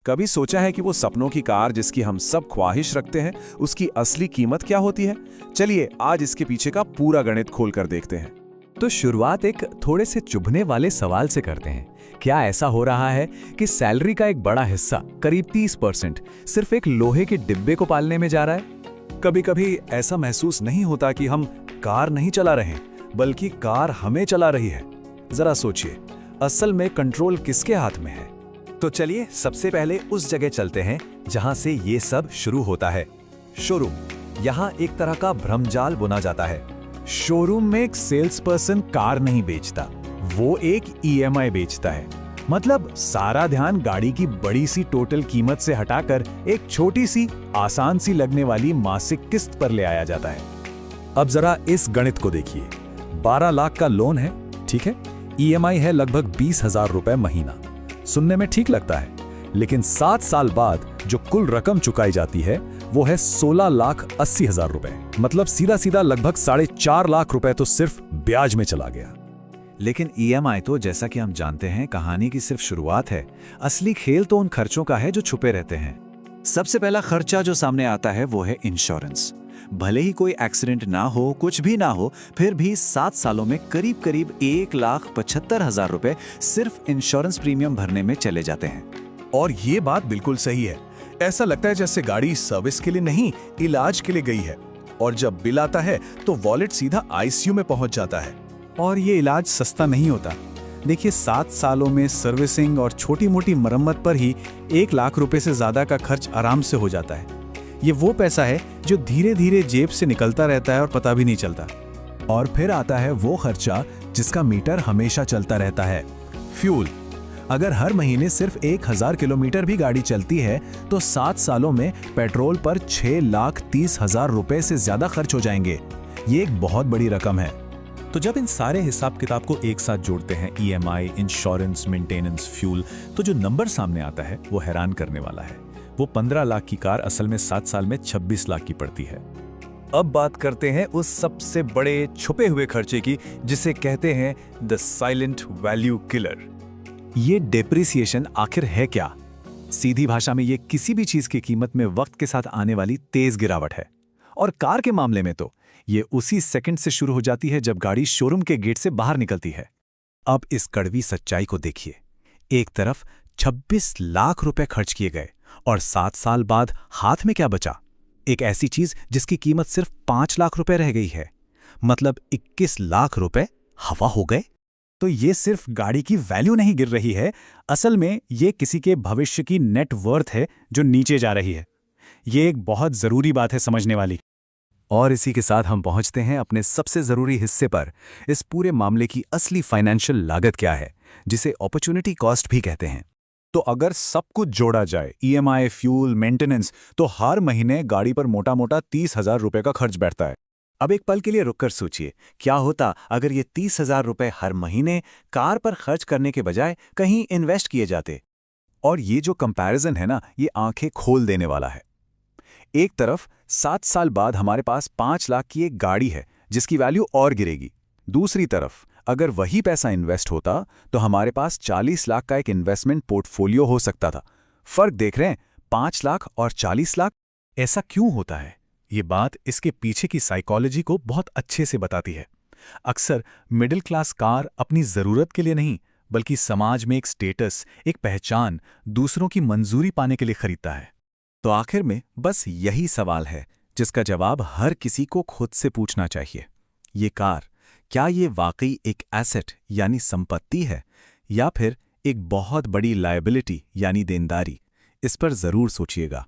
कभी सोचा है कि वो सपनों की कार जिसकी हम सब ख्वाहिश रखते हैं, उसकी असली कीमत क्या होती है? चलिए आज इसके पीछे का पूरा गणित खोल कर देखते हैं। तो शुरुआत एक थोड़े से चुभने वाले सवाल से करते हैं। क्या ऐसा हो रहा है कि सैलरी का एक बड़ा हिस्सा, करीब 30%, सिर्फ एक लोहे के डिब्बे को पालने में जा रहा है? कभी कभी ऐसा महसूस नहीं होता कि हम कार नहीं चला रहे हैं, बल्कि कार हमें चला रही है। जरा सोचिए, असल में कंट्रोल किसके हाथ में है? तो चलिए सबसे पहले उस जगह चलते हैं जहां से ये सब शुरू होता है, शोरूम। यहाँ एक तरह का भ्रमजाल बुना जाता है। शोरूम में एक सेल्स पर्सन कार नहीं बेचता, वो एक ईएमआई बेचता है। मतलब सारा ध्यान गाड़ी की बड़ी सी टोटल कीमत से हटाकर एक छोटी सी आसान सी लगने वाली मासिक किस्त पर ले आया जाता है। अब जरा इस गणित को देखिए। 12 लाख का लोन है, ठीक है। ईएमआई है लगभग 20,000 रुपए महीना। सुनने में ठीक लगता है, लेकिन 7 साल बाद जो कुल रकम चुकाई जाती है वो है 16,80,000 रुपए। मतलब सीधा सीधा लगभग 4.5 लाख रुपए तो सिर्फ ब्याज में चला गया। लेकिन ईएमआई तो जैसा कि हम जानते हैं कहानी की सिर्फ शुरुआत है। असली खेल तो उन खर्चों का है जो छुपे रहते हैं। सबसे पहला खर्चा जो सामने आता है वो है इंश्योरेंस। भले ही कोई एक्सीडेंट ना हो, कुछ भी ना हो, फिर भी 7 सालों में करीब करीब 1,75,000 रुपए सिर्फ इंश्योरेंस प्रीमियम भरने में चले जाते हैं। और ये बात बिल्कुल सही है। ऐसा लगता है जैसे गाड़ी सर्विस के लिए नहीं, इलाज के लिए गई है। और जब बिल आता है तो वॉलेट सीधा आईसीयू में पहुंच जाता है। और ये इलाज सस्ता नहीं होता। देखिए, 7 सालों में सर्विसिंग और छोटी मोटी मरम्मत पर ही 1 लाख रुपए से ज्यादा का खर्च आराम से हो जाता है। ये वो पैसा है जो धीरे धीरे जेब से निकलता रहता है और पता भी नहीं चलता। और फिर आता है वो खर्चा जिसका मीटर हमेशा चलता रहता है, फ्यूल। अगर हर महीने सिर्फ 1,000 किलोमीटर भी गाड़ी चलती है तो 7 सालों में पेट्रोल पर 6,30,000 रुपए से ज्यादा खर्च हो जाएंगे। ये एक बहुत बड़ी रकम है। तो जब इन सारे हिसाब किताब को एक साथ जोड़ते हैं, ईएमआई, इंश्योरेंस, मेंटेनेंस, फ्यूल, तो जो नंबर सामने आता है वो हैरान करने वाला है। वो 15 लाख की कार असल में 7 साल में 26 लाख की पड़ती है। अब बात करते हैं उस सबसे बड़े छुपे हुए खर्चे की, जिसे कहते हैं द साइलेंट वैल्यू किलर। ये डेप्रिसिएशन आखिर है क्या? सीधी भाषा में ये किसी भी चीज की कीमत में वक्त के साथ आने वाली तेज गिरावट है। और कार के मामले में तो ये उसी सेकंड से शुरू हो जाती है जब गाड़ी शोरूम के गेट से बाहर निकलती है। अब इस कड़वी सच्चाई को देखिए। एक तरफ 26 लाख रुपए खर्च किए गए और 7 साल बाद हाथ में क्या बचा? एक ऐसी चीज जिसकी कीमत सिर्फ 5 लाख रुपए रह गई है। मतलब 21 लाख रुपए हवा हो गए। तो ये सिर्फ गाड़ी की वैल्यू नहीं गिर रही है, असल में ये किसी के भविष्य की नेट वर्थ है जो नीचे जा रही है। ये एक बहुत जरूरी बात है समझने वाली। और इसी के साथ हम पहुंचते हैं अपने सबसे जरूरी हिस्से पर। इस पूरे मामले की असली फाइनेंशियल लागत क्या है, जिसे अपॉर्चुनिटी कॉस्ट भी कहते हैं। तो अगर सब कुछ जोड़ा जाए, ईएमआई, फ्यूल, मेंटेनेंस, तो हर महीने गाड़ी पर मोटा मोटा 30,000 रुपए का खर्च बैठता है। अब एक पल के लिए रुककर सोचिए, क्या होता अगर ये 30,000 रुपए हर महीने कार पर खर्च करने के बजाय कहीं इन्वेस्ट किए जाते? और ये जो कंपैरिजन है ना, ये आंखें खोल देने वाला है। एक तरफ 7 साल बाद हमारे पास 5 लाख की एक गाड़ी है जिसकी वैल्यू और गिरेगी। दूसरी तरफ अगर वही पैसा इन्वेस्ट होता तो हमारे पास 40 लाख का एक इन्वेस्टमेंट पोर्टफोलियो हो सकता था। फर्क देख रहे हैं? 5 लाख और 40 लाख। ऐसा क्यों होता है? ये बात इसके पीछे की साइकोलॉजी को बहुत अच्छे से बताती है। अक्सर मिडिल क्लास कार अपनी जरूरत के लिए नहीं, बल्कि समाज में एक स्टेटस, एक पहचान, दूसरों की मंजूरी पाने के लिए खरीदता है। तो आखिर में बस यही सवाल है जिसका जवाब हर किसी को खुद से पूछना चाहिए। ये कार, क्या ये वाकई एक एसेट यानी संपत्ति है, या फिर एक बहुत बड़ी लायबिलिटी यानी देनदारी? इस पर जरूर सोचिएगा।